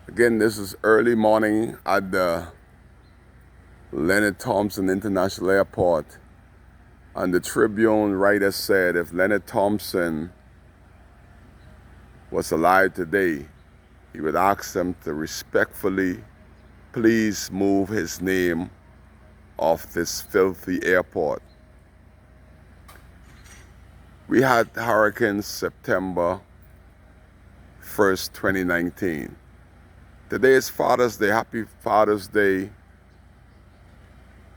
Again, this is early morning at the Leonard Thompson International Airport. And the Tribune writer said if Leonard Thompson was alive today, he would ask them to respectfully please move his name off this filthy airport. We had Hurricane September 1st, 2019. Today is Father's Day. Happy Father's Day.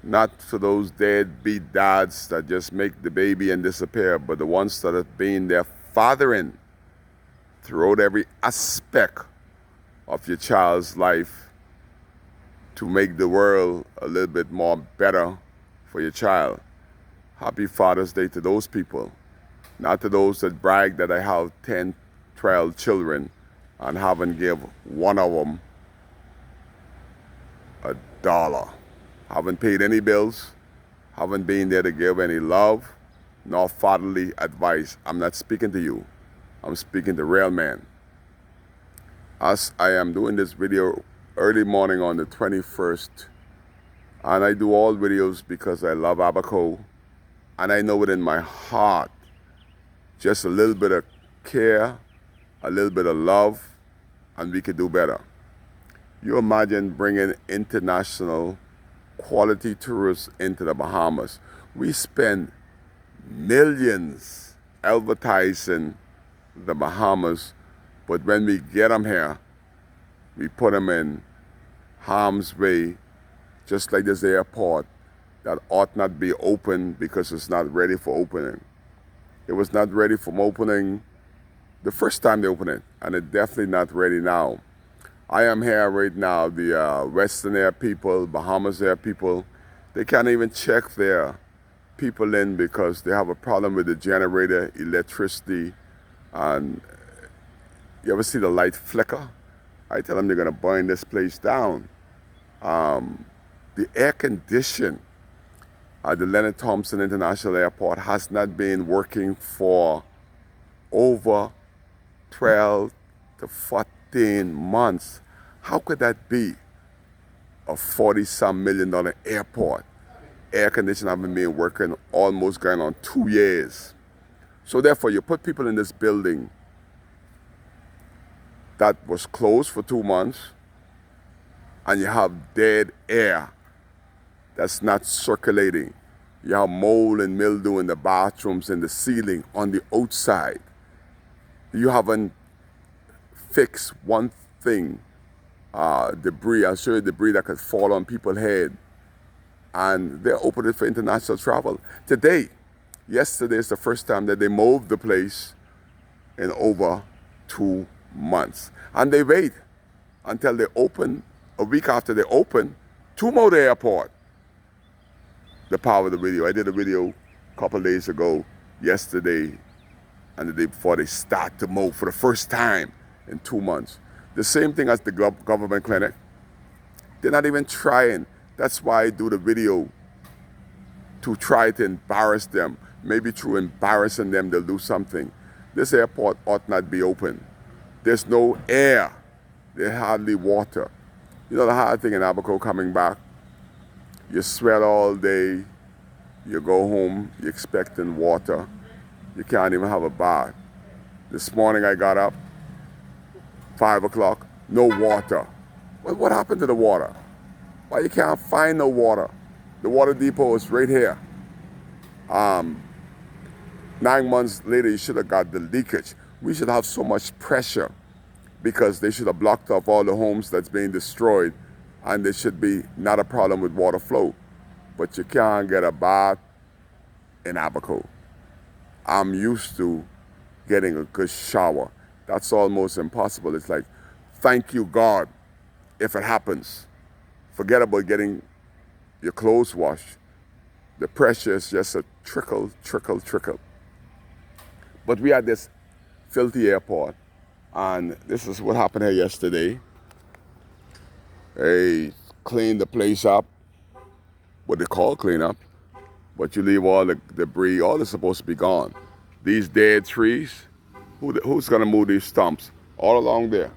Not for those deadbeat dads that just make the baby and disappear, but the ones that have been there fathering throughout every aspect of your child's life to make the world a little bit more better for your child. Happy Father's Day to those people. Not to those that brag that I have 10, 12 children and haven't give one of them $1. Haven't paid any bills, haven't been there to give any love, nor fatherly advice. I'm not speaking to you. I'm speaking to real men. As I am doing this video early morning on the 21st, and I do all videos because I love Abaco, and I know within my heart, just a little bit of care, a little bit of love, and we could do better. You imagine bringing international quality tourists into the Bahamas. We spend millions advertising the Bahamas, but when we get them here, we put them in harm's way, just like this airport that ought not be open because it's not ready for opening. It was not ready for opening the first time they opened it, and it's definitely not ready now. I am here right now, the Western Air people, Bahamas Air people, they can't even check their people in because they have a problem with the generator, electricity, and you ever see the light flicker? I tell them they're gonna burn this place down. The air condition at the Leonard Thompson International Airport has not been working for over 12 to 14 months. How could that be? A $40-some million airport. Air conditioning haven't been working almost going on 2 years. So therefore, you put people in this building that was closed for 2 months, and you have dead air that's not circulating. You have mold and mildew in the bathrooms, in the ceiling, on the outside. You haven't fixed one thing. Debris, I'll show you debris that could fall on people's head. And they're opening for international travel. Yesterday is the first time that they moved the place in over 2 months. And they wait until they open, a week after they open, to move the airport. The power of the video. I did a video a couple days ago, yesterday, and the day before they start to mow for the first time in 2 months. The same thing as the government clinic. They're not even trying. That's why I do the video, to try to embarrass them. Maybe through embarrassing them, they'll do something. This airport ought not be open. There's no air. There's hardly water. You know the hard thing in Abaco coming back? You sweat all day, you go home, you're expecting water. You can't even have a bath. This morning I got up, 5 o'clock, no water. Well, what happened to the water? Why you can't find no water? The water depot is right here. 9 months later, you should have got the leakage. We should have so much pressure because they should have blocked off all the homes that's being destroyed, and there should be not a problem with water flow. But you can't get a bath in Abaco. I'm used to getting a good shower. That's almost impossible. It's like, thank you, God, if it happens. Forget about getting your clothes washed. The pressure is just a trickle, trickle, trickle. But we had this filthy airport, and this is what happened here yesterday. They cleaned the place up, what they call clean up, but you leave all the debris, all is supposed to be gone. These dead trees, who's gonna move these stumps all along there?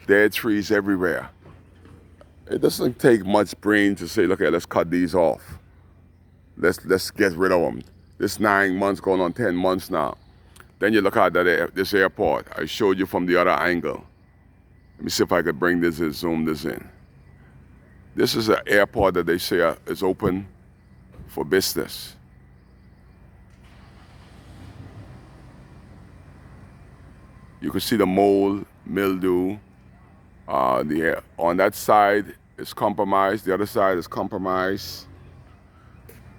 Dead trees everywhere. It doesn't take much brain to say, look, let's cut these off. Let's get rid of them. This 9 months going on 10 months now. Then you look at this airport. I showed you from the other angle. Let me see if I could bring this and zoom this in. This is an airport that they say is open for business. You can see the mold, mildew. On that side is compromised. The other side is compromised.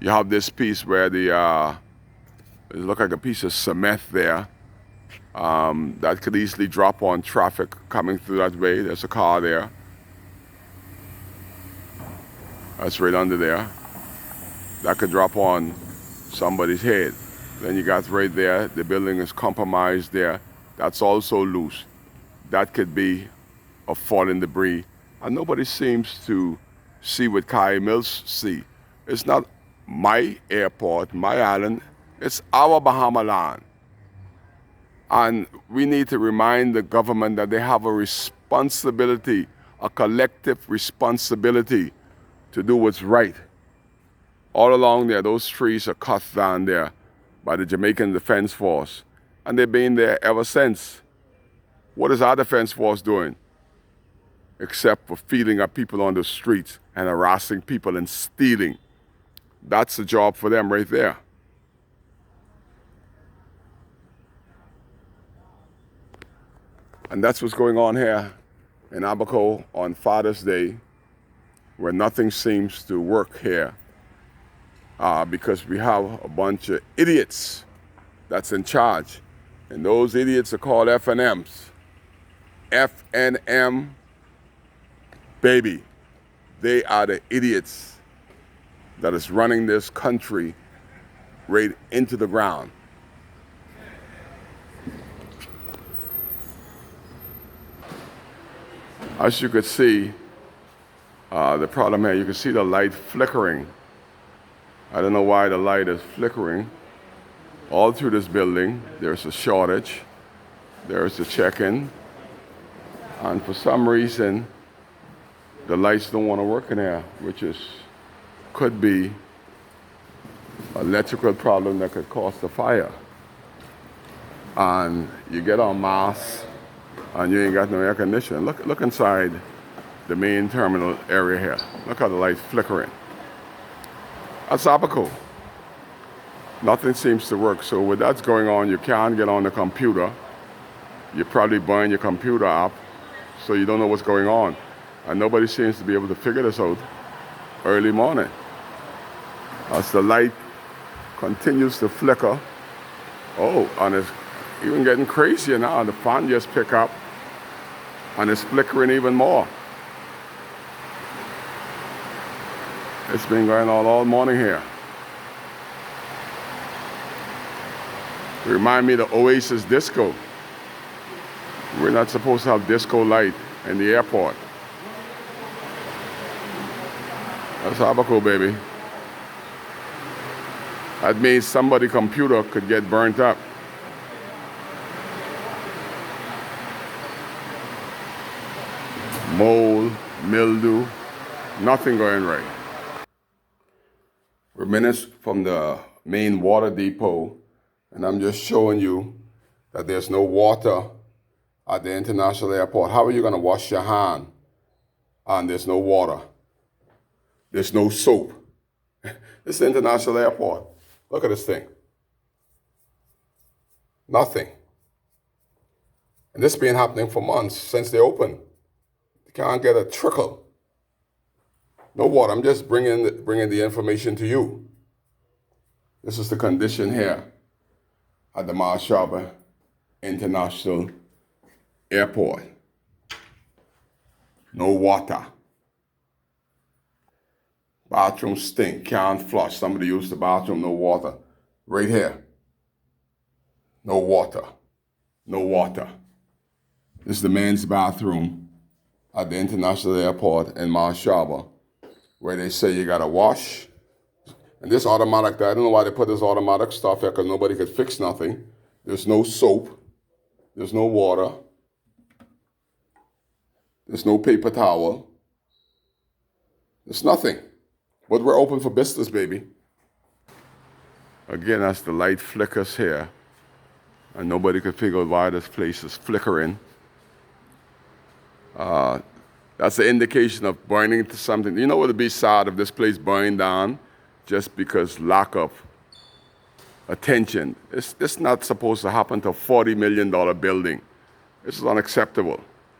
You have this piece where it looks like a piece of cement there that could easily drop on traffic coming through that way. There's a car there. That's right under there. That could drop on somebody's head. Then you got right there, the building is compromised there. That's also loose. That could be a falling debris. And nobody seems to see what Kyle Mills see. It's not my airport, my island. It's our Bahama land. And we need to remind the government that they have a responsibility, a collective responsibility to do what's right. All along there, those trees are cut down there by the Jamaican Defense Force. And they've been there ever since. What is our Defense Force doing? Except for feeding up people on the streets and harassing people and stealing. That's the job for them right there. And that's what's going on here in Abaco on Father's Day, where nothing seems to work here because we have a bunch of idiots that's in charge. And those idiots are called FNMs. FNM, baby. They are the idiots that is running this country right into the ground. As you could see, the problem here, you can see the light flickering. I don't know why the light is flickering. All through this building, there's a shortage. There's a check-in. And for some reason, the lights don't want to work in here, which could be an electrical problem that could cause the fire. And you get on Mars, and you ain't got no air conditioning. Look inside the main terminal area here. Look how the light's flickering. That's Abaco. Nothing seems to work. So with that's going on, you can't get on the computer. You probably burn your computer up, so you don't know what's going on. And nobody seems to be able to figure this out early morning. As the light continues to flicker, and it's even getting crazier now. The fan just pick up, and it's flickering even more. It's been going on all morning here. Remind me of the Oasis disco. We're not supposed to have disco light in the airport. That's Abaco, baby. That means somebody's computer could get burnt up. Mold, mildew, nothing going right. We're minutes from the main water depot, and I'm just showing you that there's no water at the international airport. How are you going to wash your hand and there's no water? There's no soap. This is the international airport. Look at this thing. Nothing. And this has been happening for months since they opened. You can't get a trickle. No water. I'm just bringing the information to you. This is the condition here at the Marshall International Airport. No water. Bathroom stink, can't flush. Somebody used the bathroom, no water. Right here. No water. No water. This is the men's bathroom at the International Airport in Marshall, where they say you gotta wash. And this automatic, I don't know why they put this automatic stuff here, because nobody could fix nothing. There's no soap. There's no water. There's no paper towel. There's nothing. But we're open for business, baby. Again, as the light flickers here, and nobody could figure out why this place is flickering, that's the indication of burning into something. You know what would be sad if this place burned down just because lack of attention? It's not supposed to happen to a $40 million building. This is unacceptable.